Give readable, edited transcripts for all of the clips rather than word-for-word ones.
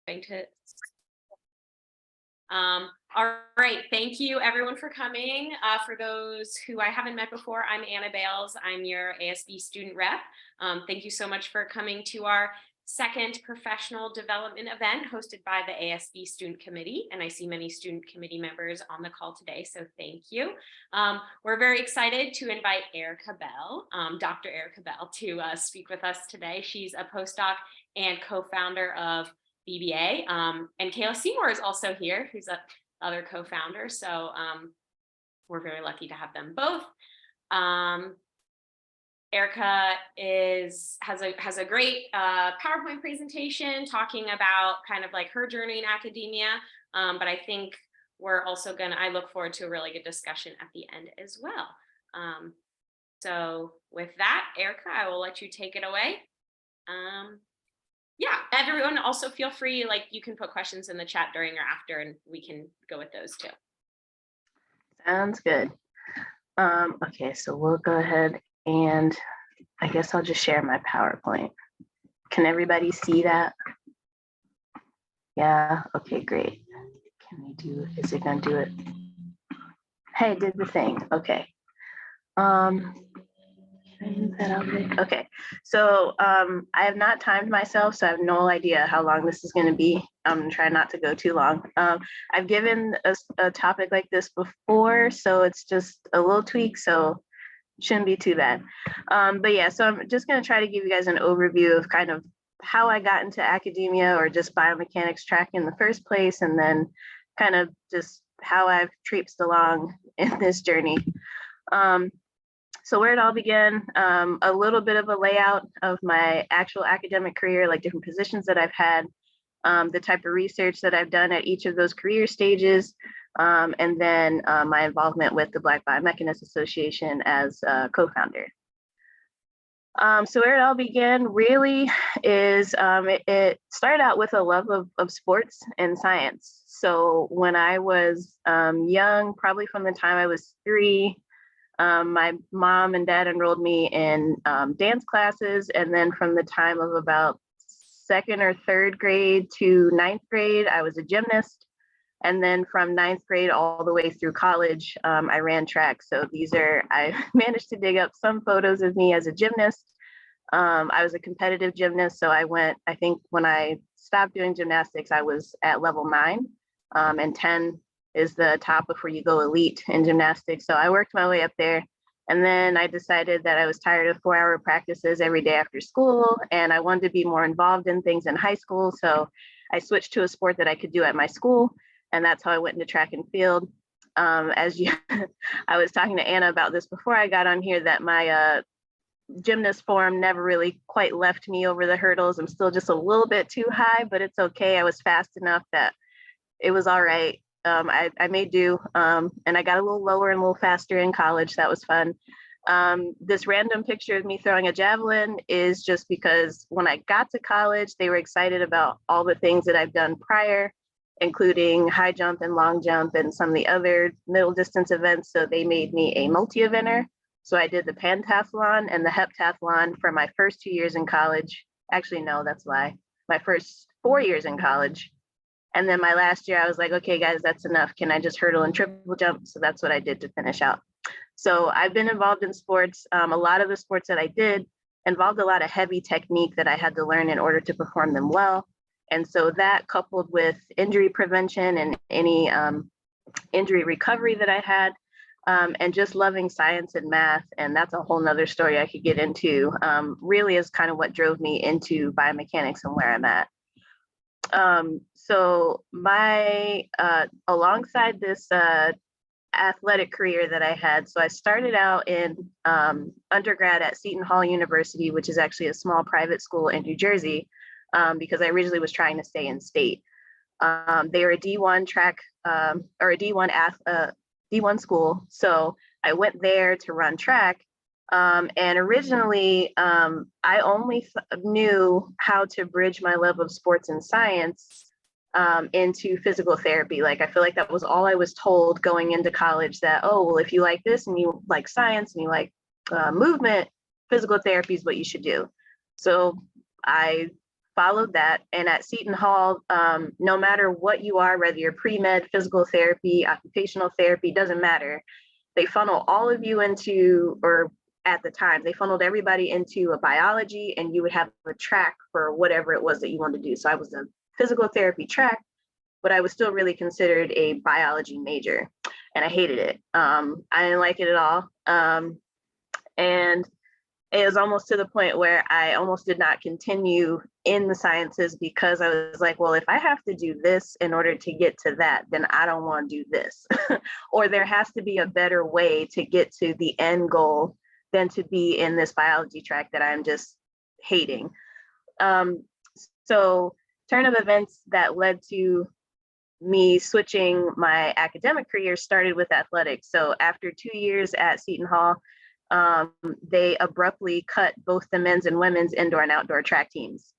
going to. All right, thank you everyone for coming. For those who I haven't met before, I'm Anna Bales. I'm your ASB student rep. Thank you so much for coming to our second professional development event hosted by the ASB Student Committee. And I see many student committee members on the call today, so thank you. We're very excited to invite Erica Bell, Dr. Erica Bell, to speak with us today. She's a postdoc and co-founder of BBA, and Kayla Seymour is also here, who's a other co-founder. So we're very lucky to have them both. Erica has a great PowerPoint presentation talking about kind of like her journey in academia. But I think we're also I look forward to a really good discussion at the end as well. So with that, Erica, I will let you take it away. Yeah, everyone also feel free, like you can put questions in the chat during or after, and we can go with those too. Sounds good. Okay, so we'll go ahead and I guess I'll just share my PowerPoint. Can everybody see that? Yeah, okay, great. Is it gonna do it? Hey, it did the thing, okay. Okay, so I have not timed myself, so I have no idea how long this is going to be. I'm trying not to go too long. I've given a topic like this before, so it's just a little tweak, so it shouldn't be too bad. But yeah, so I'm just going to try to give you guys an overview of kind of how I got into academia or just biomechanics track in the first place, and then kind of just how I've traipsed along in this journey. So where it all began, a little bit of a layout of my actual academic career, like different positions that I've had, the type of research that I've done at each of those career stages, and then my involvement with the Black Biomechanists Association as a co-founder. So where it all began really is, it started out with a love of sports and science. So when I was young, probably from the time I was 3, my mom and dad enrolled me in dance classes, and then from the time of about 2nd or 3rd grade to 9th grade, I was a gymnast. And then from 9th grade all the way through college, I ran track. So I managed to dig up some photos of me as a gymnast. I was a competitive gymnast, so I think when I stopped doing gymnastics, I was at level 9, and 10 is the top before you go elite in gymnastics. So I worked my way up there. And then I decided that I was tired of 4-hour practices every day after school, and I wanted to be more involved in things in high school. So I switched to a sport that I could do at my school, and that's how I went into track and field. I was talking to Anna about this before I got on here, that my gymnast form never really quite left me over the hurdles. I'm still just a little bit too high, but it's okay. I was fast enough that it was all right. I made do, and I got a little lower and a little faster in college. That was fun. This random picture of me throwing a javelin is just because when I got to college, they were excited about all the things that I've done prior, including high jump and long jump and some of the other middle distance events. So they made me a multi-eventer. So I did the pentathlon and the heptathlon for my first 2 years in college. Actually, no, that's a lie. My first 4 years in college. And then my last year, I was like, okay, guys, that's enough. Can I just hurdle and triple jump? So that's what I did to finish out. So I've been involved in sports. A lot of the sports that I did involved a lot of heavy technique that I had to learn in order to perform them well. And so that, coupled with injury prevention and any injury recovery that I had, and just loving science and math, and that's a whole nother story I could get into, really is kind of what drove me into biomechanics and where I'm at. So alongside this athletic career that I had, so I started out in undergrad at Seton Hall University, which is actually a small private school in New Jersey, because I originally was trying to stay in state. They were a D1 track, or a D1 school. So I went there to run track. And originally, I only knew how to bridge my love of sports and science into physical therapy. Like, I feel like that was all I was told going into college, that, oh, well, if you like this and you like science and you like movement, physical therapy is what you should do. So I followed that. And at Seton Hall, no matter what you are, whether you're pre-med, physical therapy, occupational therapy, doesn't matter. They funnel all of you into, or at the time, they funneled everybody into a biology, and you would have a track for whatever it was that you wanted to do. So I was a physical therapy track, but I was still really considered a biology major, and I hated it. I didn't like it at all. And it was almost to the point where I almost did not continue in the sciences, because I was like, well, if I have to do this in order to get to that, then I don't want to do this. Or there has to be a better way to get to the end goal than to be in this biology track that I'm just hating. So turn of events that led to me switching my academic career started with athletics. So after 2 years at Seton Hall, they abruptly cut both the men's and women's indoor and outdoor track teams.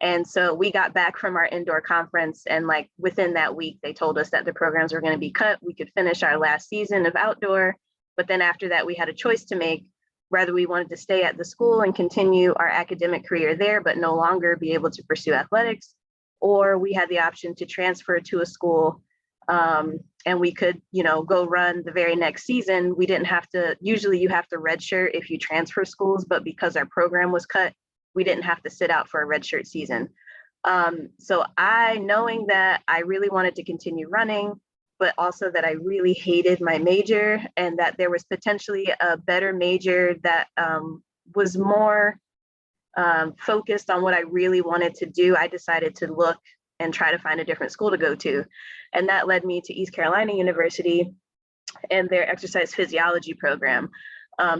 And so we got back from our indoor conference, and like within that week, they told us that the programs were going to be cut. We could finish our last season of outdoor, but then after that, we had a choice to make, whether we wanted to stay at the school and continue our academic career there, but no longer be able to pursue athletics, or we had the option to transfer to a school, and we could, go run the very next season. We didn't have to, usually you have to redshirt if you transfer schools, but because our program was cut, we didn't have to sit out for a redshirt season. So knowing that I really wanted to continue running, but also that I really hated my major, and that there was potentially a better major that was more focused on what I really wanted to do, I decided to look and try to find a different school to go to. And that led me to East Carolina University and their exercise physiology program.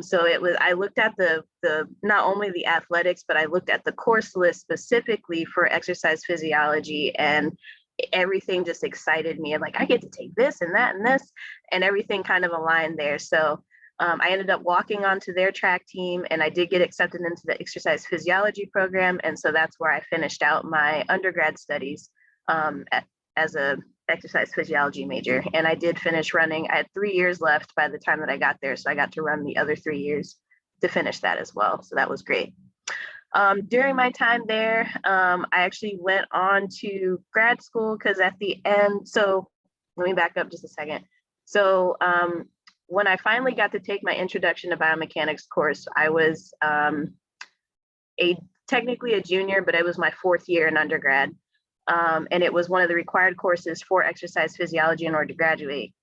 So I looked at the not only the athletics, but I looked at the course list specifically for exercise physiology, and everything just excited me. I'm like, I get to take this and that and this, and everything kind of aligned there. So I ended up walking onto their track team, and I did get accepted into the exercise physiology program. And so that's where I finished out my undergrad studies as a exercise physiology major. And I did finish running. I had 3 years left by the time that I got there. So I got to run the other 3 years to finish that as well. So that was great. During my time there, I actually went on to grad school, because at the end, so let me back up just a second. So when I finally got to take my introduction to biomechanics course, I was technically a junior, but it was my 4th year in undergrad. And it was one of the required courses for exercise physiology in order to graduate.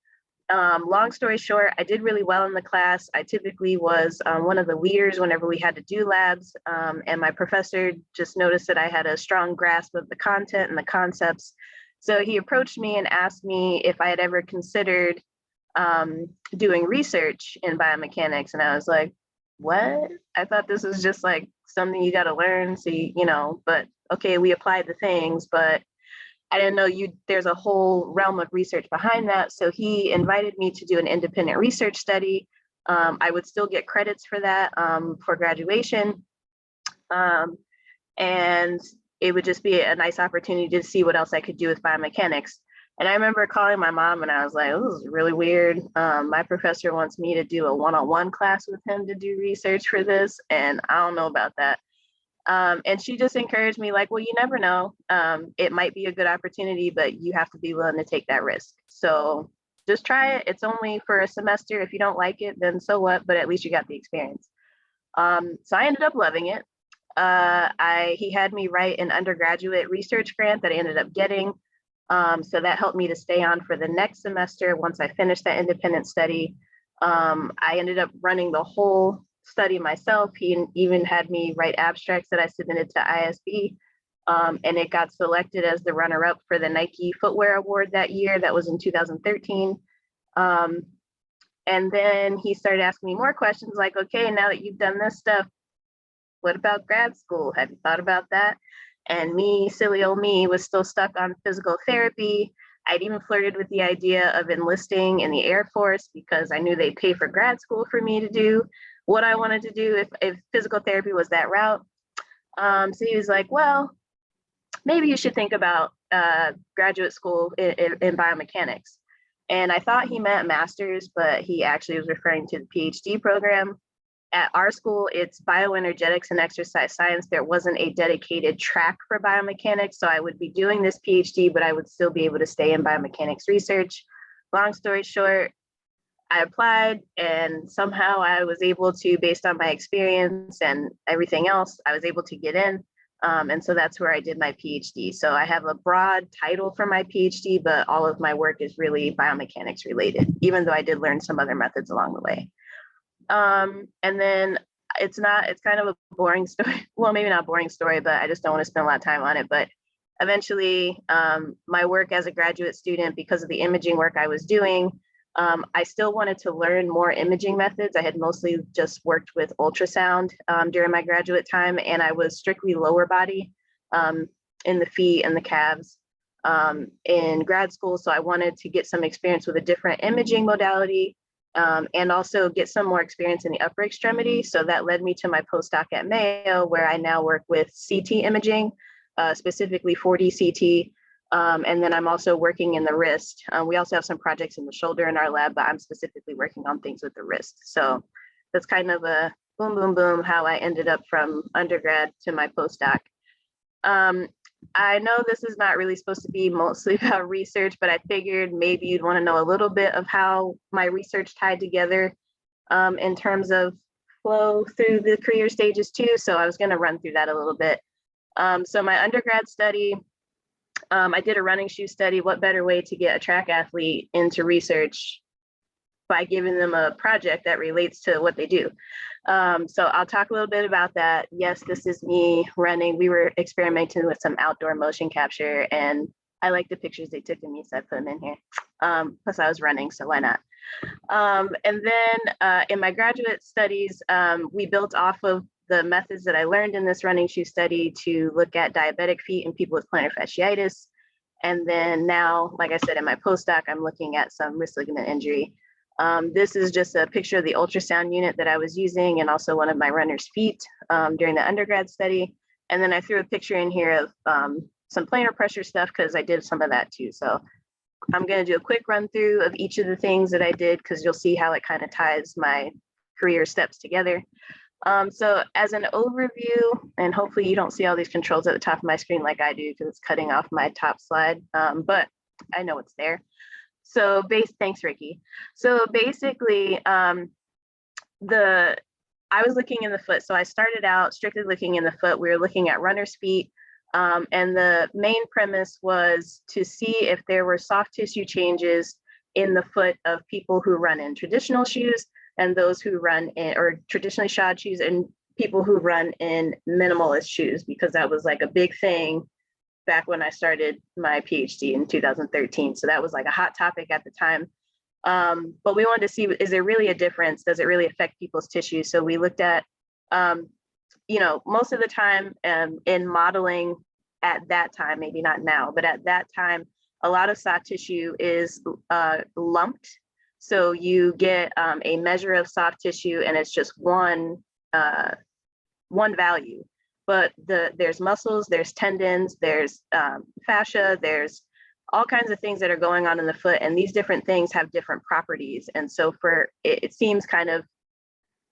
Long story short, I did really well in the class. I typically was one of the leaders whenever we had to do labs. And my professor just noticed that I had a strong grasp of the content and the concepts. So he approached me and asked me if I had ever considered doing research in biomechanics. And I was like, what? I thought this was just like something you got to learn. So, but okay, we applied the things, but I didn't know there's a whole realm of research behind that. So he invited me to do an independent research study. I would still get credits for that for graduation. And it would just be a nice opportunity to see what else I could do with biomechanics. And I remember calling my mom, and I was like, oh, this is really weird. My professor wants me to do a one-on-one class with him to do research for this, and I don't know about that. And she just encouraged me, like, well, you never know. It might be a good opportunity, but you have to be willing to take that risk. So just try it. It's only for a semester. If you don't like it, then so what? But at least you got the experience. So I ended up loving it. He had me write an undergraduate research grant that I ended up getting. So that helped me to stay on for the next semester. Once I finished that independent study, I ended up running the whole study myself. He even had me write abstracts that I submitted to ISB, and it got selected as the runner-up for the Nike Footwear Award that year. That was in 2013. And then he started asking me more questions like, okay, now that you've done this stuff, what about grad school? Have you thought about that? And me, silly old me, was still stuck on physical therapy. I'd even flirted with the idea of enlisting in the Air Force, because I knew they'd pay for grad school for me to do what I wanted to do if physical therapy was that route. So he was like, well, maybe you should think about graduate school in biomechanics. And I thought he meant master's, but he actually was referring to the PhD program. at our school, it's bioenergetics and exercise science. There wasn't a dedicated track for biomechanics. So I would be doing this PhD, but I would still be able to stay in biomechanics research. Long story short, I applied and somehow I was able to, based on my experience and everything else, I was able to get in. And so that's where I did my PhD. So I have a broad title for my PhD, but all of my work is really biomechanics related, even though I did learn some other methods along the way. And then it's kind of a boring story. Well, maybe not boring story, but I just don't want to spend a lot of time on it. But eventually, my work as a graduate student, because of the imaging work I was doing, I still wanted to learn more imaging methods. I had mostly just worked with ultrasound during my graduate time, and I was strictly lower body in the feet and the calves in grad school. So I wanted to get some experience with a different imaging modality and also get some more experience in the upper extremity. So that led me to my postdoc at Mayo, where I now work with CT imaging, specifically 4D CT. And then I'm also working in the wrist. We also have some projects in the shoulder in our lab, but I'm specifically working on things with the wrist. So that's kind of a boom, boom, boom, how I ended up from undergrad to my postdoc. I know this is not really supposed to be mostly about research, but I figured maybe you'd want to know a little bit of how my research tied together in terms of flow through the career stages too. So I was going to run through that a little bit. So my undergrad study, I did a running shoe study. What better way to get a track athlete into research by giving them a project that relates to what they do? So I'll talk a little bit about that. Yes, this is me running. We were experimenting with some outdoor motion capture, and I like the pictures they took of me, so I put them in here. Plus I was running, so why not? And then in my graduate studies, we built off of the methods that I learned in this running shoe study to look at diabetic feet and people with plantar fasciitis. And then now, like I said, in my postdoc, I'm looking at some wrist ligament injury. This is just a picture of the ultrasound unit that I was using and also one of my runner's feet during the undergrad study. And then I threw a picture in here of some plantar pressure stuff because I did some of that too. So I'm going to do a quick run through of each of the things that I did because you'll see how it kind of ties my career steps together. So as an overview, and hopefully you don't see all these controls at the top of my screen like I do because it's cutting off my top slide, but I know it's there. So thanks, Ricky. So basically, I was looking in the foot. So I started out strictly looking in the foot. We were looking at runner's feet. And the main premise was to see if there were soft tissue changes in the foot of people who run in traditional shoes and those who run in or traditionally shod shoes and people who run in minimalist shoes, because that was like a big thing back when I started my PhD in 2013. So that was like a hot topic at the time. But we wanted to see, is there really a difference? Does it really affect people's tissues? So we looked at, most of the time in modeling at that time, maybe not now, but at that time, a lot of soft tissue is lumped. So you get a measure of soft tissue and it's just one value. But there's muscles, there's tendons, there's fascia, there's all kinds of things that are going on in the foot, and these different things have different properties. And so it seems kind of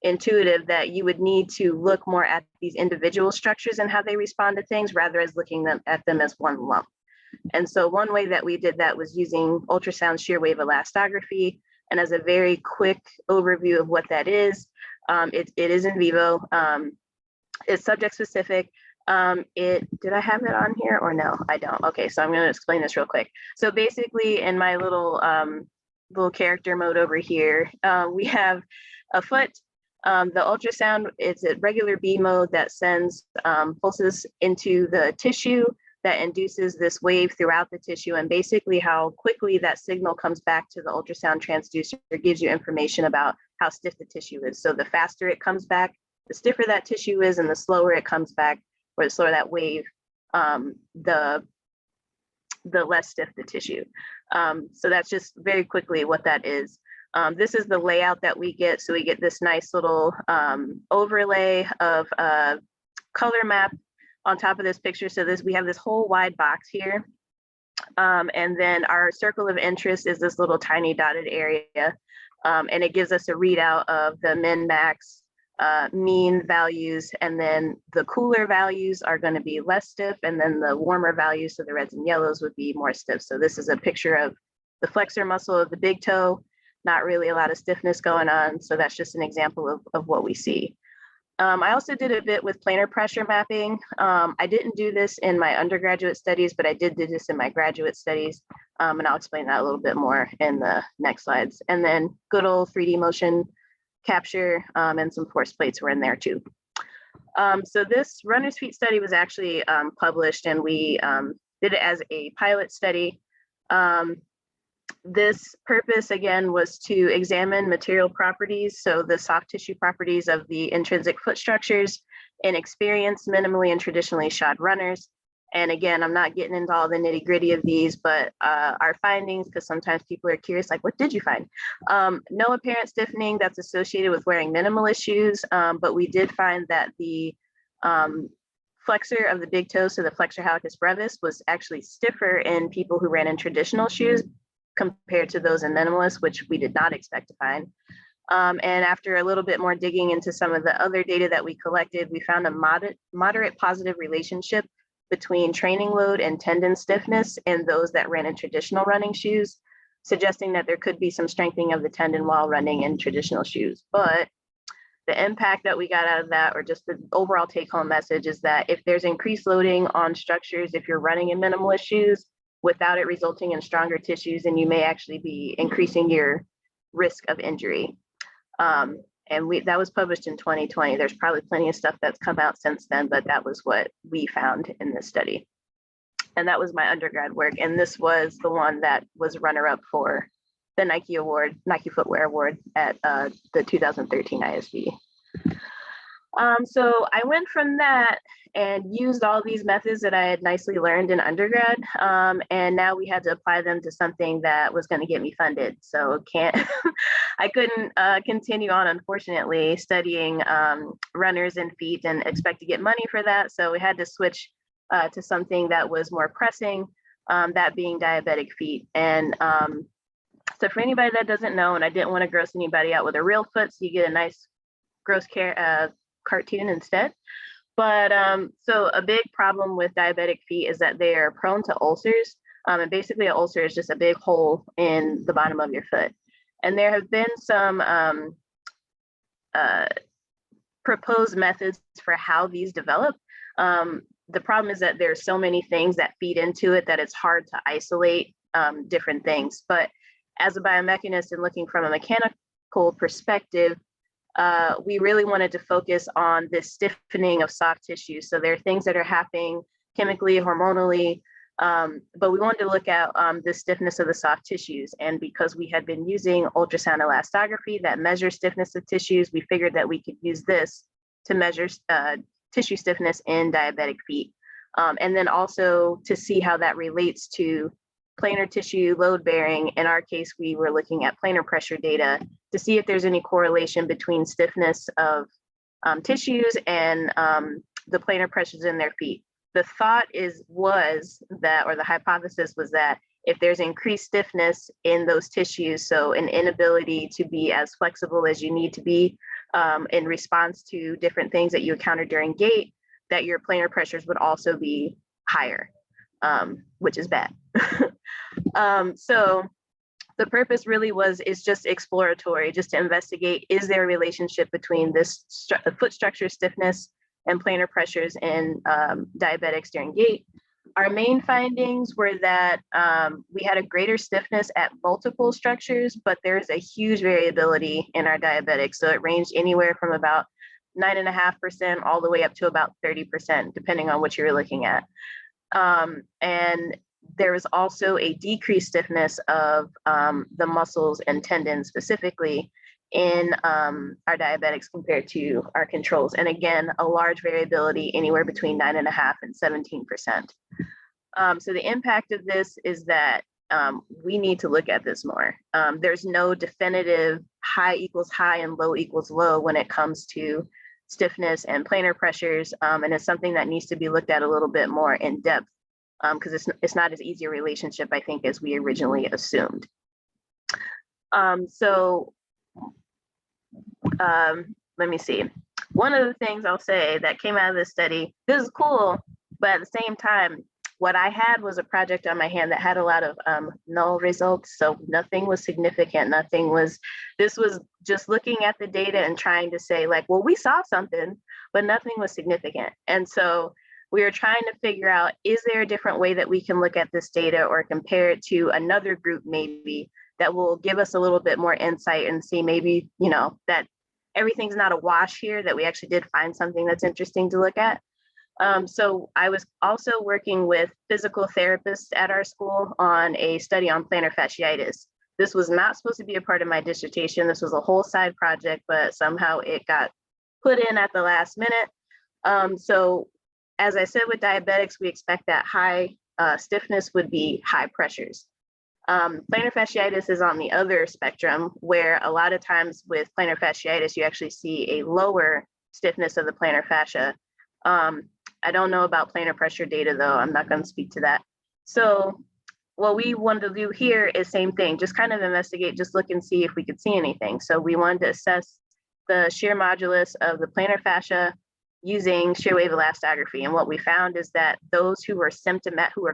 intuitive that you would need to look more at these individual structures and how they respond to things rather as looking at them as one lump. And so one way that we did that was using ultrasound shear wave elastography. And as a very quick overview of what that is, it is in vivo. It's subject specific. Did I have it on here or no? I don't. Okay, so I'm going to explain this real quick. So basically, in my little character mode over here, we have a foot. The ultrasound is a regular B mode that sends pulses into the tissue that induces this wave throughout the tissue, and basically how quickly that signal comes back to the ultrasound transducer gives you information about how stiff the tissue is. So the faster it comes back, the stiffer that tissue is, and the slower it comes back, or the slower that wave, the less stiff the tissue. So that's just very quickly what that is. This is the layout that we get. So we get this nice little overlay of a color map on top of this picture. So we have this whole wide box here. And then our circle of interest is this little tiny dotted area. And it gives us a readout of the min max mean values, and then the cooler values are going to be less stiff, and then the warmer values, so the reds and yellows, would be more stiff. So this is a picture of the flexor muscle of the big toe, not really a lot of stiffness going on. So that's just an example of what we see. I also did a bit with planar pressure mapping. I didn't do this in my undergraduate studies, but I did do this in my graduate studies. And I'll explain that a little bit more in the next slides. And then good old 3D motion capture and some force plates were in there too. So this runner's feet study was actually published, and we did it as a pilot study. This purpose, again, was to examine material properties, so the soft tissue properties of the intrinsic foot structures in experienced, minimally and traditionally shod runners. And again, I'm not getting into all the nitty gritty of these, but our findings, because sometimes people are curious, like, what did you find? No apparent stiffening that's associated with wearing minimalist shoes, but we did find that the flexor of the big toe, so the flexor hallucis brevis, was actually stiffer in people who ran in traditional shoes compared to those in minimalist, which we did not expect to find. And after a little bit more digging into some of the other data that we collected, we found a moderate positive relationship between training load and tendon stiffness in those that ran in traditional running shoes, suggesting that there could be some strengthening of the tendon while running in traditional shoes. But the impact that we got out of that, or just the overall take-home message, is that if there's increased loading on structures, if you're running in minimalist shoes, without it resulting in stronger tissues, and you may actually be increasing your risk of injury. And that was published in 2020. There's probably plenty of stuff that's come out since then, but that was what we found in this study. And that was my undergrad work. And this was the one that was runner-up for the Nike Award, Nike Footwear Award at the 2013 ISB. So I went from that and used all these methods that I had nicely learned in undergrad. And now we had to apply them to something that was going to get me funded. So I couldn't continue on, unfortunately, studying runners and feet and expect to get money for that. So we had to switch to something that was more pressing, that being diabetic feet. And so for anybody that doesn't know, and I didn't want to gross anybody out with a real foot, so you get a nice gross cartoon instead. But so a big problem with diabetic feet is that they are prone to ulcers. And basically an ulcer is just a big hole in the bottom of your foot. And there have been some proposed methods for how these develop. The problem is that there's so many things that feed into it that it's hard to isolate different things. But as a biomechanist and looking from a mechanical perspective, we really wanted to focus on this stiffening of soft tissue. So there are things that are happening chemically, hormonally, but we wanted to look at the stiffness of the soft tissues. And because we had been using ultrasound elastography that measures stiffness of tissues, we figured that we could use this to measure tissue stiffness in diabetic feet. And then also to see how that relates to planar tissue load bearing. In our case, we were looking at planar pressure data to see if there's any correlation between stiffness of tissues and the planar pressures in their feet. The thought was that, or the hypothesis was that, if there's increased stiffness in those tissues, so an inability to be as flexible as you need to be in response to different things that you encounter during gait, that your planar pressures would also be higher, which is bad. So the purpose really is just exploratory, just to investigate, is there a relationship between this foot structure stiffness and planar pressures in diabetics during gait. Our main findings were that we had a greater stiffness at multiple structures, but there's a huge variability in our diabetics. So it ranged anywhere from about 9.5% all the way up to about 30%, depending on what you were looking at. And there was also a decreased stiffness of the muscles and tendons specifically in our diabetics compared to our controls. And again, a large variability anywhere between 9.5% and 17%. So the impact of this is that we need to look at this more. There's no definitive high equals high and low equals low when it comes to stiffness and planar pressures. And it's something that needs to be looked at a little bit more in depth because it's not as easy a relationship, I think, as we originally assumed. Let me see. one of the things I'll say that came out of this study, this is cool, but at the same time, what I had was a project on my hand that had a lot of null results. So nothing was significant. This was just looking at the data and trying to say like, well, we saw something, but nothing was significant. And so we were trying to figure out, is there a different way that we can look at this data or compare it to another group maybe that will give us a little bit more insight and see maybe, that everything's not a wash here, that we actually did find something that's interesting to look at. So I was also working with physical therapists at our school on a study on plantar fasciitis. This was not supposed to be a part of my dissertation. This was a whole side project, but somehow it got put in at the last minute. So as I said, with diabetics, we expect that high stiffness would be high pressures. Plantar fasciitis is on the other spectrum, where a lot of times with plantar fasciitis, you actually see a lower stiffness of the plantar fascia. I don't know about plantar pressure data though. I'm not going to speak to that. So what we wanted to do here is same thing, just kind of investigate, just look and see if we could see anything. So we wanted to assess the shear modulus of the plantar fascia using shear wave elastography. And what we found is that those who were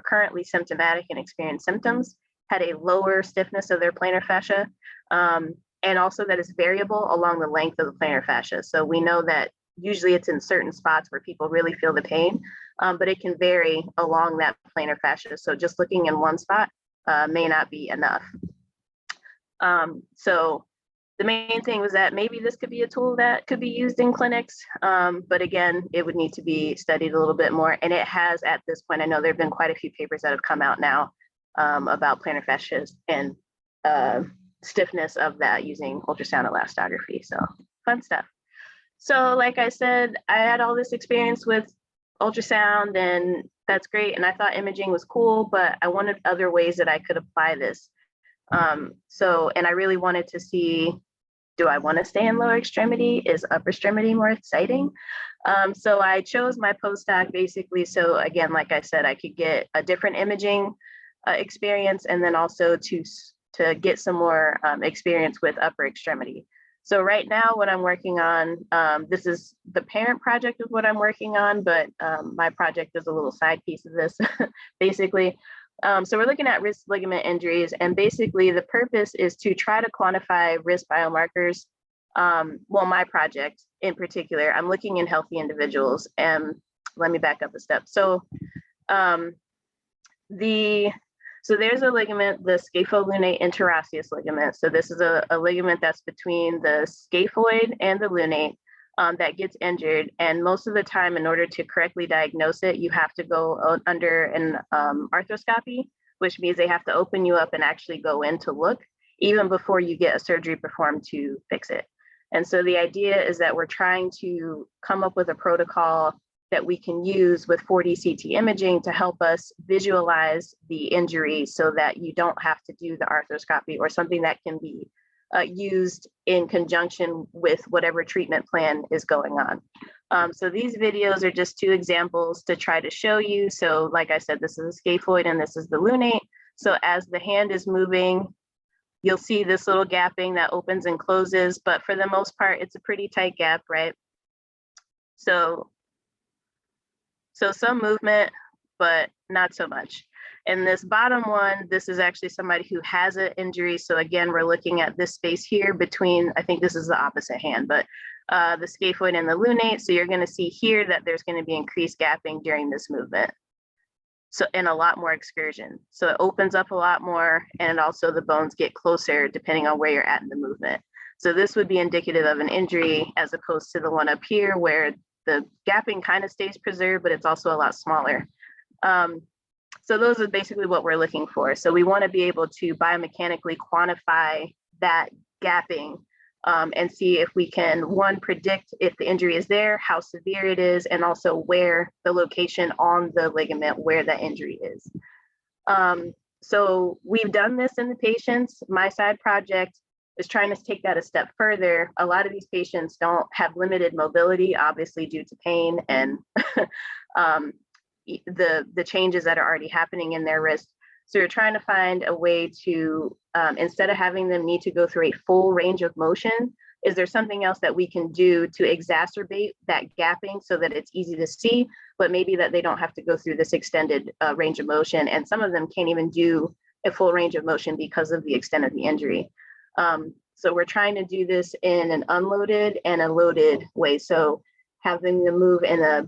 currently symptomatic and experience symptoms had a lower stiffness of their plantar fascia. And also that is variable along the length of the plantar fascia. So we know that usually it's in certain spots where people really feel the pain, but it can vary along that plantar fascia. So just looking in one spot may not be enough. So the main thing was that maybe this could be a tool that could be used in clinics, but again, it would need to be studied a little bit more. And it has at this point, I know there've been quite a few papers that have come out now about plantar fascias and stiffness of that using ultrasound elastography. So fun stuff. So like I said, I had all this experience with ultrasound and that's great. And I thought imaging was cool, but I wanted other ways that I could apply this. And I really wanted to see, do I want to stay in lower extremity? Is upper extremity more exciting? So I chose my postdoc basically. So again, like I said, I could get a different imaging experience and then also to get some more experience with upper extremity. So right now what I'm working on, this is the parent project of what I'm working on, but my project is a little side piece of this basically. So we're looking at wrist ligament injuries, and basically the purpose is to try to quantify wrist biomarkers. Well, my project in particular, I'm looking in healthy individuals, and let me back up a step. So there's a ligament, the scapholunate interosseous ligament. So this is a ligament that's between the scaphoid and the lunate that gets injured. And most of the time, in order to correctly diagnose it, you have to go under an arthroscopy, which means they have to open you up and actually go in to look, even before you get a surgery performed to fix it. And so the idea is that we're trying to come up with a protocol that we can use with 4D CT imaging to help us visualize the injury so that you don't have to do the arthroscopy, or something that can be used in conjunction with whatever treatment plan is going on. So these videos are just two examples to try to show you. So like I said, this is the scaphoid and this is the lunate. So as the hand is moving, you'll see this little gapping that opens and closes, but for the most part, it's a pretty tight gap, right? So some movement, but not so much. And this bottom one, this is actually somebody who has an injury. So again, we're looking at this space here between, I think this is the opposite hand, but the scaphoid and the lunate. So you're gonna see here that there's gonna be increased gapping during this movement. So, and a lot more excursion. So it opens up a lot more, and also the bones get closer depending on where you're at in the movement. So this would be indicative of an injury as opposed to the one up here where the gapping kind of stays preserved, but it's also a lot smaller. So those are basically what we're looking for. So we want to be able to biomechanically quantify that gapping and see if we can, one, predict if the injury is there, how severe it is, and also where the location on the ligament where that injury is. So we've done this in the patients. My side project is trying to take that a step further. A lot of these patients don't have limited mobility, obviously due to pain and the changes that are already happening in their wrist. So we're trying to find a way to, instead of having them need to go through a full range of motion, is there something else that we can do to exacerbate that gapping so that it's easy to see, but maybe that they don't have to go through this extended range of motion, and some of them can't even do a full range of motion because of the extent of the injury. So we're trying to do this in an unloaded and a loaded way. So having them move in a,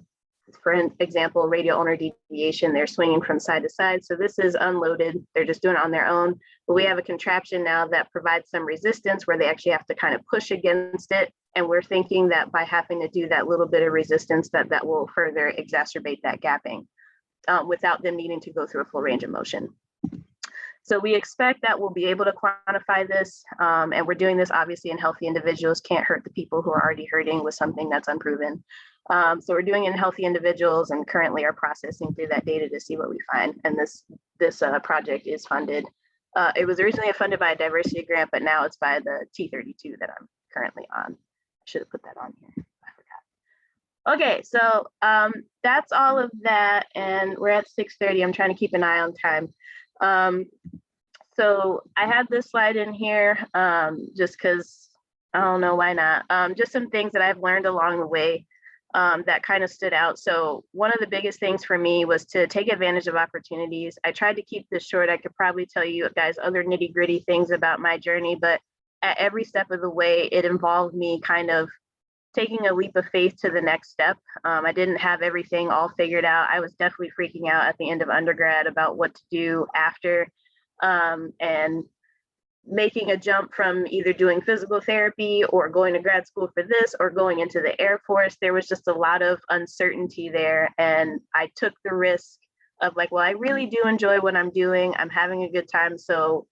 for example, radial ulnar deviation, they're swinging from side to side. So this is unloaded. They're just doing it on their own. But we have a contraption now that provides some resistance where they actually have to kind of push against it. And we're thinking that by having to do that little bit of resistance, that will further exacerbate that gapping without them needing to go through a full range of motion. So we expect that we'll be able to quantify this, and we're doing this obviously in healthy individuals. Can't hurt the people who are already hurting with something that's unproven. So we're doing it in healthy individuals, and currently are processing through that data to see what we find. And this project is funded. It was originally funded by a diversity grant, but now it's by the T32 that I'm currently on. I should have put that on here. I forgot. Okay, so that's all of that, and we're at 6:30. I'm trying to keep an eye on time. So I had this slide in here just because I don't know why not. Just some things that I've learned along the way that kind of stood out. So one of the biggest things for me was to take advantage of opportunities. I tried to keep this short. I could probably tell you guys other nitty gritty things about my journey, but at every step of the way, it involved me kind of taking a leap of faith to the next step. I didn't have everything all figured out. I was definitely freaking out at the end of undergrad about what to do after, and making a jump from either doing physical therapy or going to grad school for this or going into the Air Force. There was just a lot of uncertainty there. And I took the risk of like, well, I really do enjoy what I'm doing. I'm having a good time. So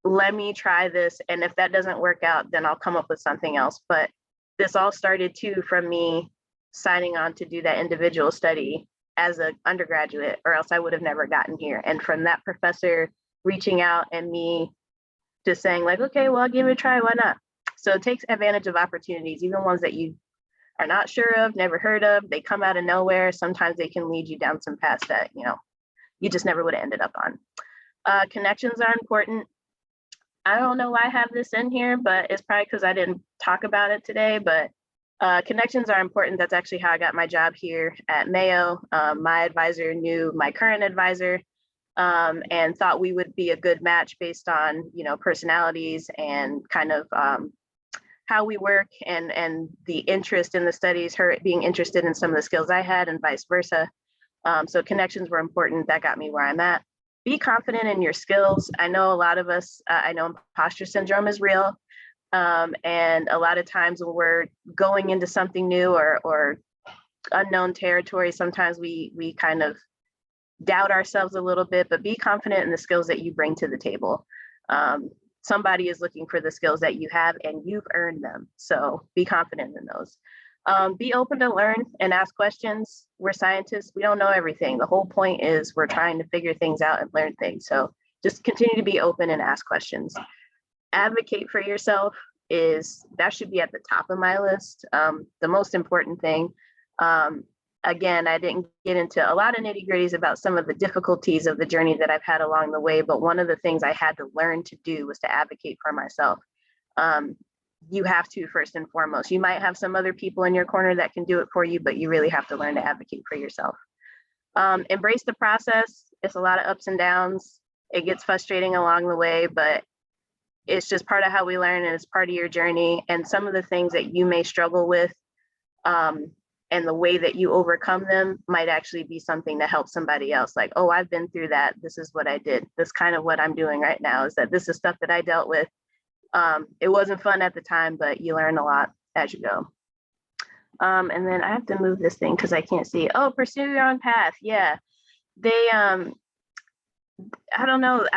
let me try this. And if that doesn't work out, then I'll come up with something else. But this all started too from me signing on to do that individual study as an undergraduate, or else I would have never gotten here. And from that professor reaching out and me just saying like, okay, well, I'll give it a try, why not? So it takes advantage of opportunities, even ones that you are not sure of, never heard of, they come out of nowhere. Sometimes they can lead you down some paths that, you just never would have ended up on. Connections are important. I don't know why I have this in here, but it's probably because I didn't talk about it today, but connections are important. That's actually how I got my job here at Mayo. My advisor knew my current advisor and thought we would be a good match based on, personalities and kind of how we work and the interest in the studies, her being interested in some of the skills I had and vice versa. So connections were important. That got me where I'm at. Be confident in your skills. I know a lot of us, I know imposter syndrome is real. And a lot of times when we're going into something new or unknown territory, sometimes we kind of doubt ourselves a little bit, but be confident in the skills that you bring to the table. Somebody is looking for the skills that you have and you've earned them. So be confident in those. Be open to learn and ask questions. We're scientists, we don't know everything. The whole point is we're trying to figure things out and learn things. So just continue to be open and ask questions. Advocate for yourself that should be at the top of my list. The most important thing. Again, I didn't get into a lot of nitty gritties about some of the difficulties of the journey that I've had along the way, but one of the things I had to learn to do was to advocate for myself. You have to first and foremost. You might have some other people in your corner that can do it for you, but you really have to learn to advocate for yourself. Embrace the process. It's a lot of ups and downs. It gets frustrating along the way, but it's just part of how we learn and it's part of your journey. And some of the things that you may struggle with and the way that you overcome them might actually be something to help somebody else. Like, oh, I've been through that. This is what I did. This kind of what I'm doing right now is that this is stuff that I dealt with. It wasn't fun at the time, but you learn a lot as you go. And then I have to move this thing because I can't see. Oh, pursue your own path. Yeah. They, I don't know.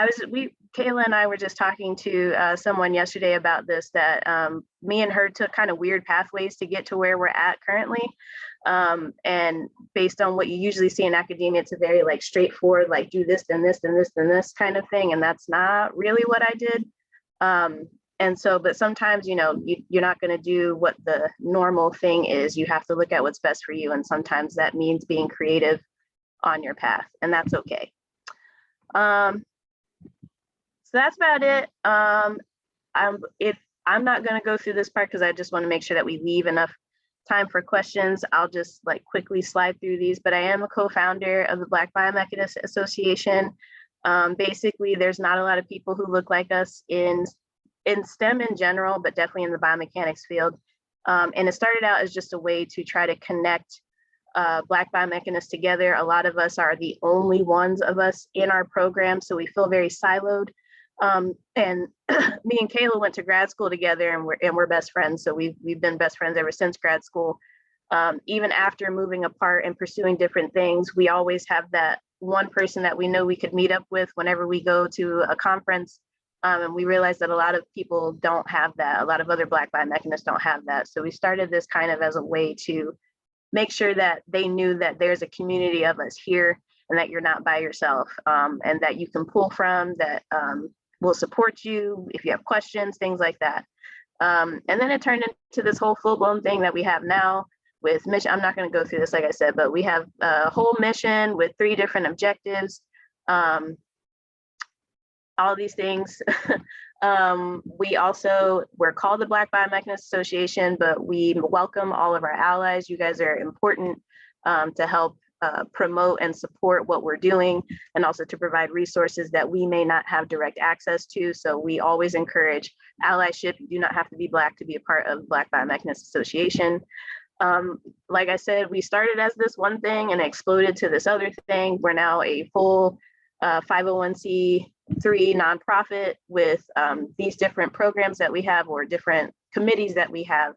Kayla and I were just talking to someone yesterday about this, that me and her took kind of weird pathways to get to where we're at currently. And based on what you usually see in academia, it's a very like straightforward, like do this and this and this and this kind of thing. And that's not really what I did. And so, but sometimes, you're not going to do what the normal thing is. You have to look at what's best for you. And sometimes that means being creative on your path, and that's okay. So that's about it. I'm not going to go through this part because I just want to make sure that we leave enough time for questions. I'll just like quickly slide through these, but I am a co-founder of the Black Biomechanists Association. Basically, there's not a lot of people who look like us in STEM in general, but definitely in the biomechanics field. And it started out as just a way to try to connect Black biomechanists together. A lot of us are the only ones of us in our program, so we feel very siloed. And me and Kayla went to grad school together, and we're best friends. So we've been best friends ever since grad school. Even after moving apart and pursuing different things, we always have that one person that we know we could meet up with whenever we go to a conference. And we realized that a lot of people don't have that. A lot of other Black biomechanists don't have that. So we started this kind of as a way to make sure that they knew that there's a community of us here and that you're not by yourself, and that you can pull from, that will support you if you have questions, things like that. And then it turned into this whole full-blown thing that we have now with mission. I'm not going to go through this, like I said, but we have a whole mission with 3 different objectives. All these things. We're called the Black Biomechanists Association, but we welcome all of our allies. You guys are important to help promote and support what we're doing, and also to provide resources that we may not have direct access to. So we always encourage allyship. You do not have to be Black to be a part of Black Biomechanists Association. Like I said, we started as this one thing and exploded to this other thing. We're now a full 501c3 nonprofit with these different programs that we have, or different committees that we have,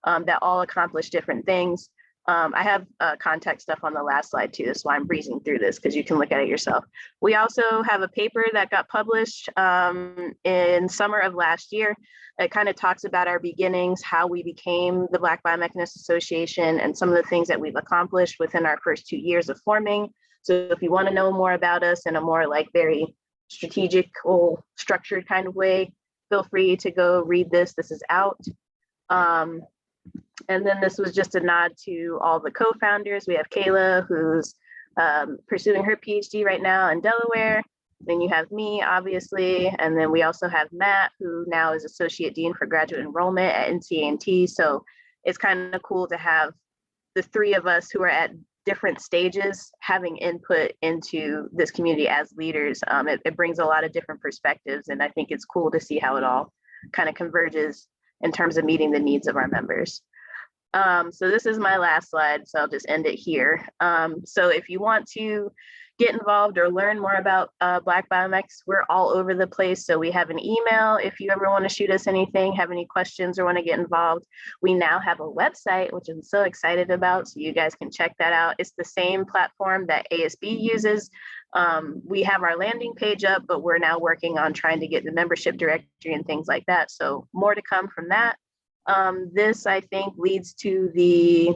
that all accomplish different things. I have contact stuff on the last slide too, so I'm breezing through this because you can look at it yourself. We also have a paper that got published in summer of last year. It kind of talks about our beginnings, how we became the Black Biomechanists Association, and some of the things that we've accomplished within our first 2 years of forming. So if you want to know more about us in a more like very strategic or structured kind of way, feel free to go read this. This is out. And then this was just a nod to all the co-founders. We have Kayla, who's pursuing her PhD right now in Delaware. Then you have me, obviously. And then we also have Matt, who now is Associate Dean for Graduate Enrollment at NCA&T. So it's kind of cool to have the 3 of us who are at different stages having input into this community as leaders. It brings a lot of different perspectives, and I think it's cool to see how it all kind of converges in terms of meeting the needs of our members. So this is my last slide, so I'll just end it here. So if you want to get involved or learn more about Black Biomex, we're all over the place. So we have an email if you ever want to shoot us anything, have any questions or want to get involved. We now have a website, which I'm so excited about, so you guys can check that out. It's the same platform that ASB uses. We have our landing page up, but we're now working on trying to get the membership directory and things like that. So more to come from that. This, I think, leads to the,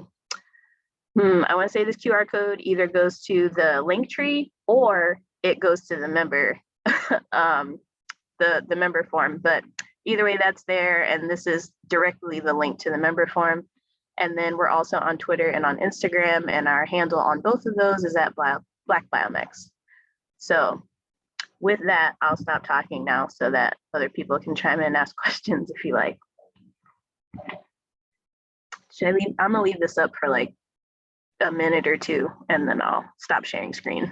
I want to say this QR code either goes to the link tree or it goes to the member, the member form. But either way, that's there. And this is directly the link to the member form. And then we're also on Twitter and on Instagram, and our handle on both of those is at Black Biomex. So with that, I'll stop talking now so that other people can chime in and ask questions if you like. Should I leave? I'm gonna leave this up for like a minute or 2, and then I'll stop sharing screen.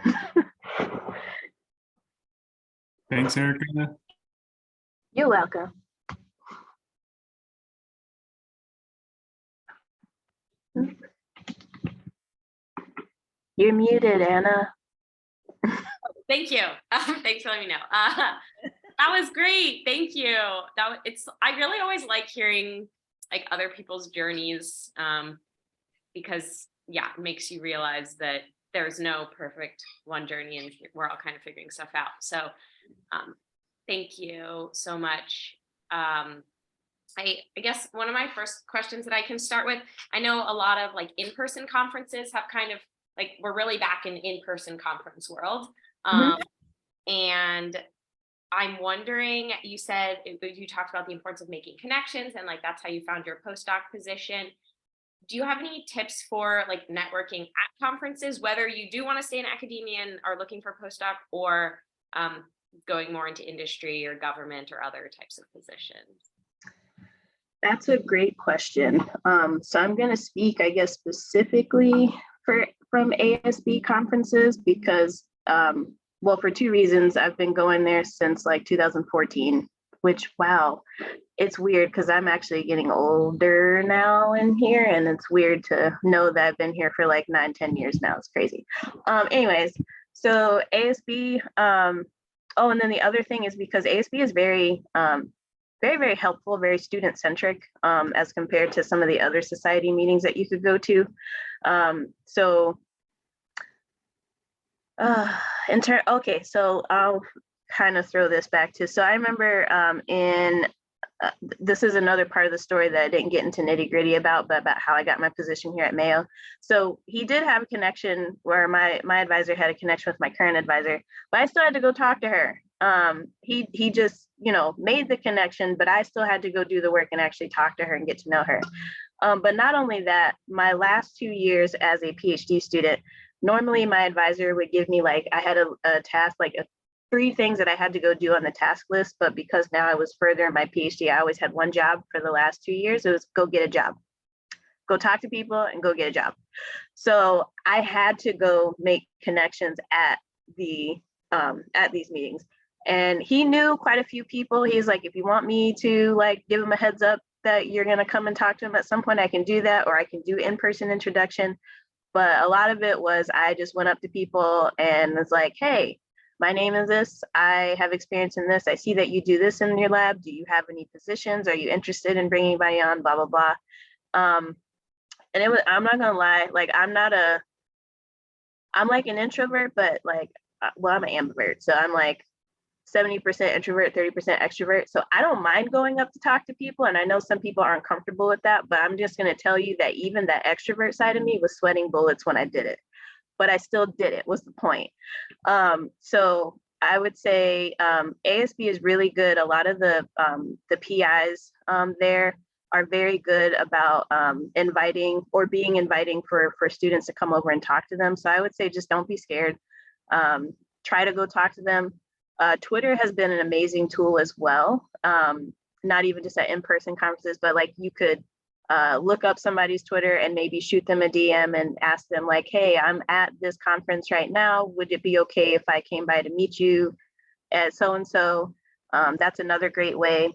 Thanks, Erica. You're welcome. You're muted, Anna. Thank you. Thanks for letting me know. That was great. Thank you. I really always like hearing like other people's journeys, because yeah, it makes you realize that there's no perfect one journey and we're all kind of figuring stuff out. So thank you so much. I guess one of my first questions that I can start with, I know a lot of like in-person conferences have kind of like, we're really back in in-person conference world. And I'm wondering, you talked about the importance of making connections and like, that's how you found your postdoc position. Do you have any tips for like networking at conferences, whether you do want to stay in academia and are looking for postdoc, or going more into industry or government or other types of positions? That's a great question. So I'm going to speak, I guess, specifically from ASB conferences because, well, for two reasons. I've been going there since like 2014, which, wow, it's weird because I'm actually getting older now in here, and it's weird to know that I've been here for like 9, 10 years now. It's crazy. Anyways, so ASB, oh, and then the other thing is because ASB is very, very helpful, very student centric as compared to some of the other society meetings that you could go to. Okay, so I'll kind of throw this back to, so I remember this is another part of the story that I didn't get into nitty gritty about, but about how I got my position here at Mayo. So he did have a connection where my advisor had a connection with my current advisor, but I still had to go talk to her. He just, made the connection, but I still had to go do the work and actually talk to her and get to know her. But not only that, my last 2 years as a PhD student, normally my advisor would give me like, I had a task, like 3 things that I had to go do on the task list, but because now I was further in my PhD, I always had one job for the last 2 years. It was go get a job, go talk to people and go get a job. So I had to go make connections at these meetings. And he knew quite a few people. He's like, if you want me to like give him a heads up that you're gonna come and talk to him at some point, I can do that, or I can do in-person introduction. But a lot of it was I just went up to people and was like, hey, my name is this, I have experience in this, I see that you do this in your lab, do you have any positions, are you interested in bringing anybody on, blah, blah, blah. And it was, I'm not gonna lie, like I'm like an introvert, but like, well, I'm an ambivert, so I'm like 70% introvert, 30% extrovert. So I don't mind going up to talk to people. And I know some people aren't comfortable with that, but I'm just going to tell you that even that extrovert side of me was sweating bullets when I did it, but I still did it, was the point. So I would say ASB is really good. A lot of the PIs there are very good about inviting or being inviting for students to come over and talk to them. So I would say just don't be scared. Try to go talk to them. Twitter has been an amazing tool as well. Not even just at in-person conferences, but like you could look up somebody's Twitter and maybe shoot them a DM and ask them like, hey, I'm at this conference right now. Would it be okay if I came by to meet you at so-and-so? That's another great way.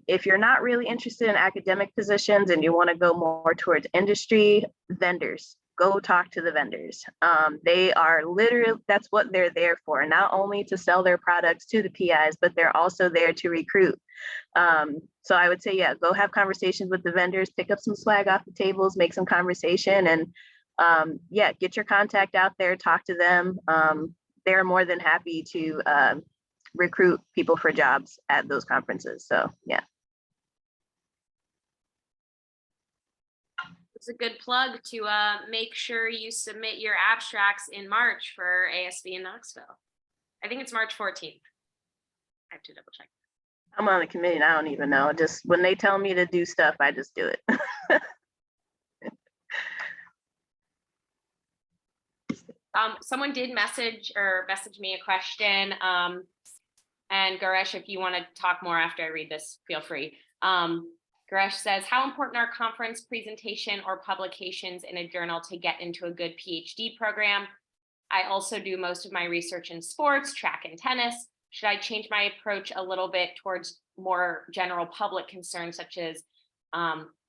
If you're not really interested in academic positions and you want to go more towards industry, vendors. Go talk to the vendors. They are literally, that's what they're there for, not only to sell their products to the PIs, but they're also there to recruit. So I would say, yeah, go have conversations with the vendors, pick up some swag off the tables, make some conversation, and yeah, get your contact out there, talk to them. They're more than happy to recruit people for jobs at those conferences. So yeah. It's a good plug to make sure you submit your abstracts in March for ASB in Knoxville. I think it's March 14th. I have to double check. I'm on the committee and I don't even know. Just when they tell me to do stuff, I just do it. Someone did message me a question. And Garesh, if you want to talk more after I read this, feel free. Garesh says, how important are conference presentation or publications in a journal to get into a good PhD program? I also do most of my research in sports, track and tennis. Should I change my approach a little bit towards more general public concerns such as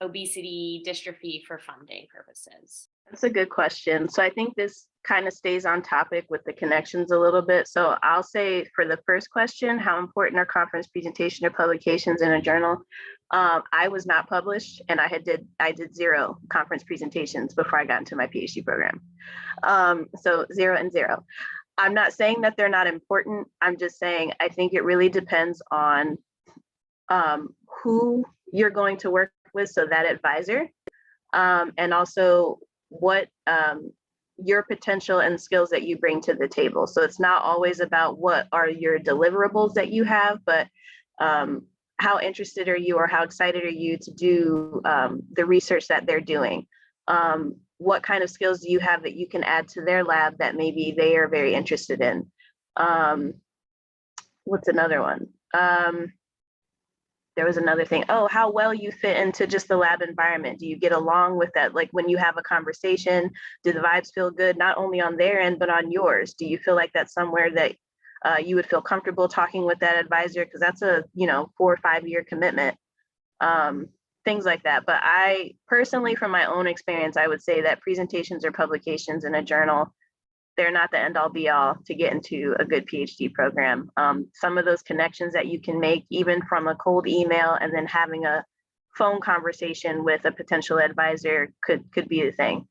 obesity, dystrophy for funding purposes? That's a good question. So I think this kind of stays on topic with the connections a little bit. So I'll say for the first question, how important are conference presentation or publications in a journal? I was not published and I did 0 conference presentations before I got into my PhD program. So 0 and 0. I'm not saying that they're not important. I'm just saying I think it really depends on who you're going to work with, so that advisor, and also what your potential and skills that you bring to the table. So it's not always about what are your deliverables that you have, but how interested are you or how excited are you to do the research that they're doing? What kind of skills do you have that you can add to their lab that maybe they are very interested in? What's another one? there was another thing. Oh, how well you fit into just the lab environment. Do you get along with that? Like when you have a conversation, do the vibes feel good, not only on their end, but on yours? Do you feel like that's somewhere that you would feel comfortable talking with that advisor? Because that's a, 4 or 5 year commitment. Things like that. But I personally, from my own experience, I would say that presentations or publications in a journal, they're not the end all be all to get into a good PhD program. Some of those connections that you can make, even from a cold email and then having a phone conversation with a potential advisor could be the thing.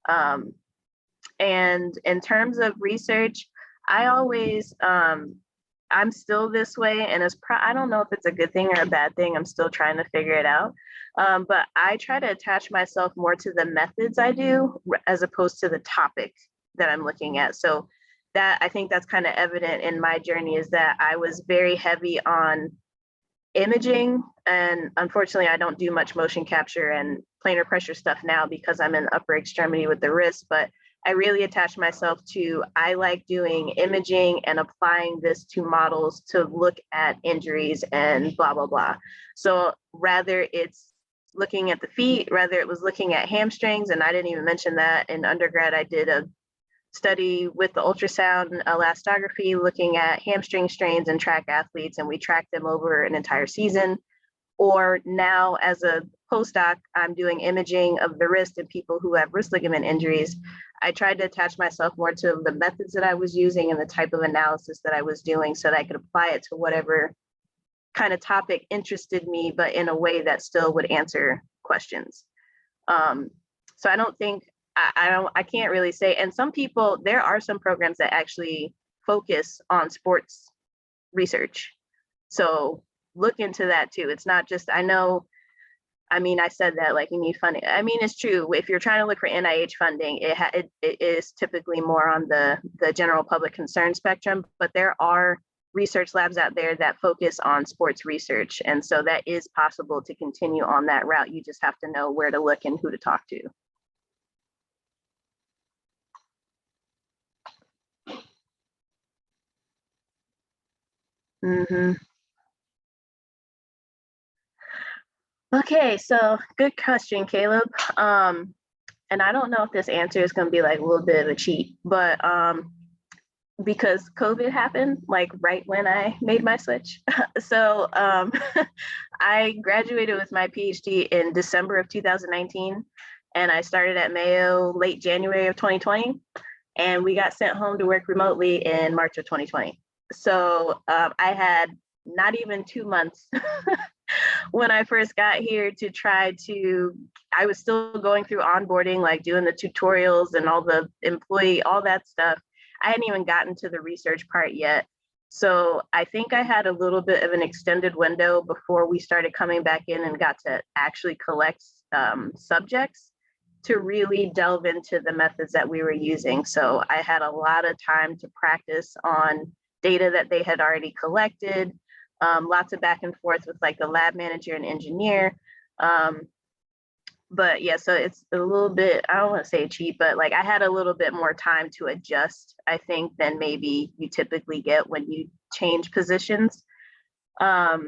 And in terms of research, I always, I'm still this way, and I don't know if it's a good thing or a bad thing. I'm still trying to figure it out. But I try to attach myself more to the methods I do as opposed to the topic that I'm looking at. So that, I think that's kind of evident in my journey, is that I was very heavy on imaging, and unfortunately I don't do much motion capture and planar pressure stuff now because I'm in upper extremity with the wrist, but I really attach myself to, I like doing imaging and applying this to models to look at injuries and blah, blah, blah. So rather it's looking at the feet, rather it was looking at hamstrings, and I didn't even mention that in undergrad. I did a study with the ultrasound and elastography looking at hamstring strains in track athletes, and we tracked them over an entire season. Or now as a postdoc, I'm doing imaging of the wrist in people who have wrist ligament injuries. I tried to attach myself more to the methods that I was using and the type of analysis that I was doing so that I could apply it to whatever kind of topic interested me, but in a way that still would answer questions. So I don't think, I can't really say, and some people, there are some programs that actually focus on sports research. So look into that too. It's not just, I know, I mean, I said that like you need funding. I mean, it's true. If you're trying to look for NIH funding, it is typically more on the general public concern spectrum, but there are research labs out there that focus on sports research. And so that is possible to continue on that route. You just have to know where to look and who to talk to. Mm-hmm. Okay, so good question, Caleb. And I don't know if this answer is going to be like a little bit of a cheat, but because COVID happened, like right when I made my switch. So I graduated with my PhD in December of 2019, and I started at Mayo late January of 2020, and we got sent home to work remotely in March of 2020. So I had not even 2 months when I first got here to try to, I was still going through onboarding, like doing the tutorials and all the employee, all that stuff. I hadn't even gotten to the research part yet. So I think I had a little bit of an extended window before we started coming back in and got to actually collect subjects to really delve into the methods that we were using. So I had a lot of time to practice on data that they had already collected, lots of back and forth with like the lab manager and engineer. But yeah, so it's a little bit, I don't want to say cheap, but like I had a little bit more time to adjust, I think, than maybe you typically get when you change positions. But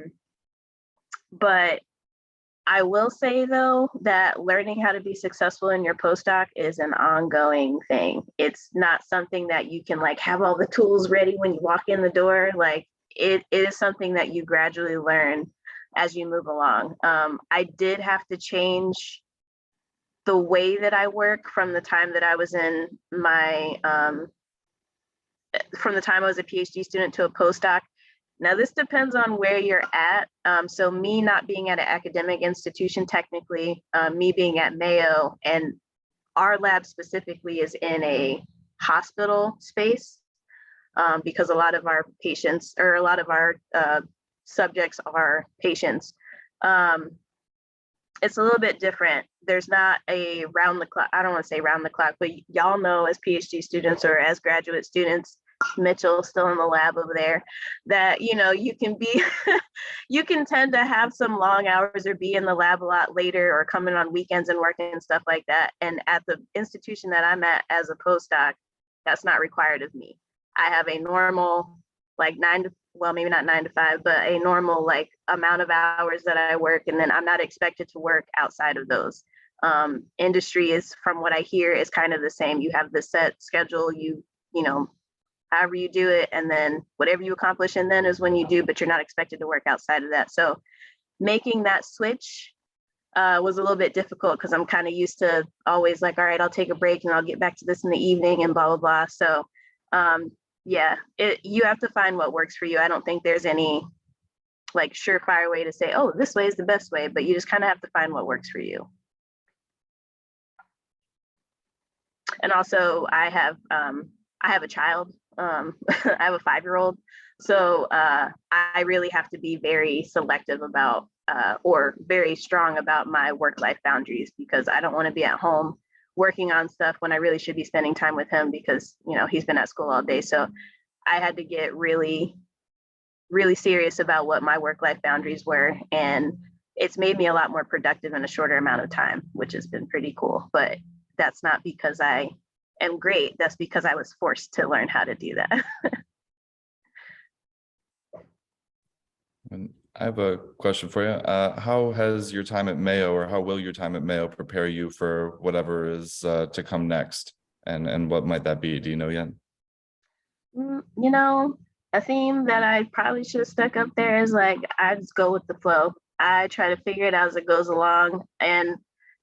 I will say though, that learning how to be successful in your postdoc is an ongoing thing. It's not something that you can like have all the tools ready when you walk in the door. Like it is something that you gradually learn as you move along. I did have to change the way that I work from the time that I was in my, from the time I was a PhD student to a postdoc. Now this depends on where you're at. So me not being at an academic institution, technically, me being at Mayo, and our lab specifically is in a hospital space, because a lot of our patients, or a lot of our subjects are patients. It's a little bit different. There's not a round the clock, I don't want to say round the clock, but y'all know as PhD students or as graduate students, Mitchell still in the lab over there, that you can be you can tend to have some long hours or be in the lab a lot later or come in on weekends and work and stuff like that. And at the institution that I'm at as a postdoc, that's not required of me. I have a normal like 9 to well, maybe not 9 to 5, but a normal like amount of hours that I work, and then I'm not expected to work outside of those. Industry is, from what I hear, is kind of the same. You have the set schedule, you know, however you do it, and then whatever you accomplish, and then is when you do, but you're not expected to work outside of that. So making that switch was a little bit difficult because I'm kind of used to always like, all right, I'll take a break and I'll get back to this in the evening and blah, blah, blah. So yeah, you have to find what works for you. I don't think there's any like surefire way to say, oh, this way is the best way, but you just kind of have to find what works for you. And also I have a child. I have a 5-year-old. So I really have to be very selective about or very strong about my work-life boundaries, because I don't want to be at home working on stuff when I really should be spending time with him, because, you know, he's been at school all day. So I had to get really, really serious about what my work-life boundaries were. And it's made me a lot more productive in a shorter amount of time, which has been pretty cool. But that's not because I am great. That's because I was forced to learn how to do that. And I have a question for you. How has your time at Mayo, or how will your time at Mayo prepare you for whatever is to come next? And what might that be? Do you know yet? You know, a theme that I probably should have stuck up there is like, I just go with the flow. I try to figure it out as it goes along, and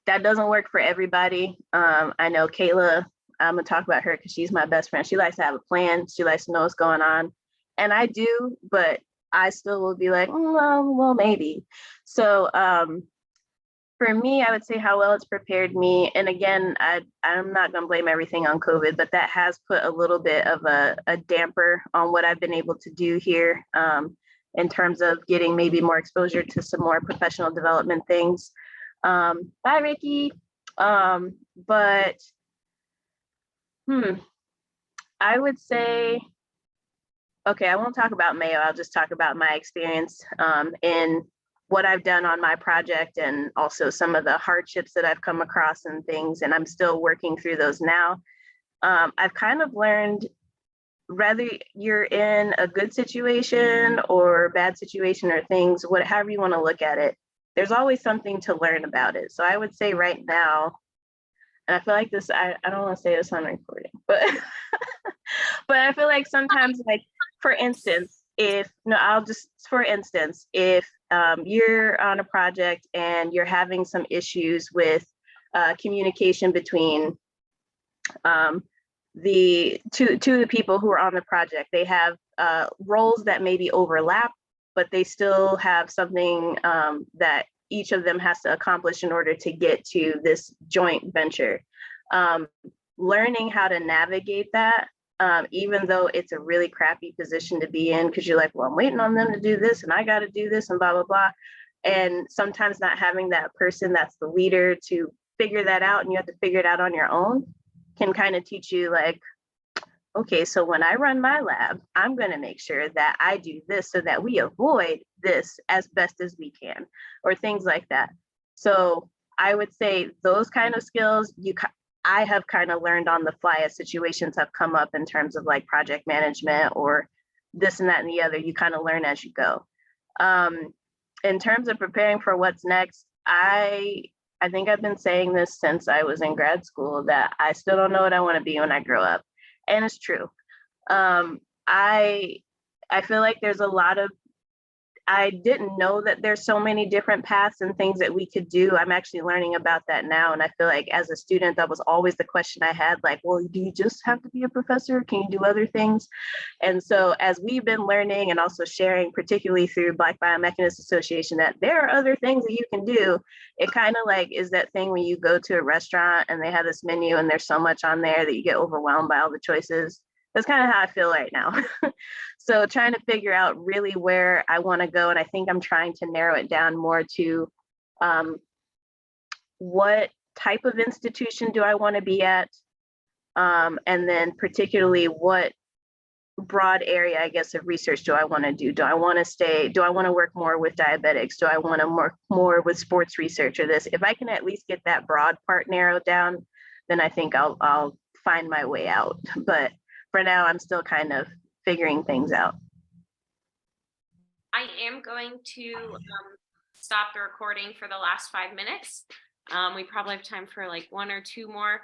that doesn't work for everybody. I know Kayla, I'm gonna talk about her because she's my best friend. She likes to have a plan. She likes to know what's going on. And I do, but I still will be like, well, maybe. So for me, I would say how well it's prepared me. And again, I'm not gonna blame everything on COVID, but that has put a little bit of a damper on what I've been able to do here in terms of getting maybe more exposure to some more professional development things. Bye, Ricky. But I would say, okay, I won't talk about Mayo. I'll just talk about my experience in what I've done on my project, and also some of the hardships that I've come across and things, and I'm still working through those now. I've kind of learned, whether you're in a good situation or bad situation or things, however you want to look at it, there's always something to learn about it. So I would say right now, and I feel like this, I don't want to say this on recording, but but I feel like sometimes, like, for instance, if you're on a project and you're having some issues with communication between the two people who are on the project, they have roles that maybe overlap, but they still have something that each of them has to accomplish in order to get to this joint venture. Learning how to navigate that, even though it's a really crappy position to be in, because you're like, well, I'm waiting on them to do this and I got to do this and blah, blah, blah. And sometimes not having that person that's the leader to figure that out, and you have to figure it out on your own, can kind of teach you like, okay, so when I run my lab, I'm going to make sure that I do this so that we avoid this as best as we can, or things like that. So I would say those kind of skills, I have kind of learned on the fly as situations have come up in terms of like project management or this and that and the other. You kind of learn as you go. In terms of preparing for what's next, I think I've been saying this since I was in grad school, that I still don't know what I want to be when I grow up. And it's true. I feel like there's a lot of, I didn't know that there's so many different paths and things that we could do. I'm actually learning about that now. And I feel like as a student, that was always the question I had, like, well, do you just have to be a professor? Can you do other things? And so as we've been learning and also sharing, particularly through Black Biomechanists Association, that there are other things that you can do, it kind of like is that thing when you go to a restaurant and they have this menu and there's so much on there that you get overwhelmed by all the choices. That's kind of how I feel right now. So trying to figure out really where I want to go. And I think I'm trying to narrow it down more to what type of institution do I want to be at? And then particularly what broad area, I guess, of research do I want to do? Do I want to work more with diabetics? Do I want to work more with sports research or this? If I can at least get that broad part narrowed down, then I think I'll find my way out. But for now, I'm still kind of figuring things out. I am going to stop the recording for the last 5 minutes. We probably have time for like 1 or 2 more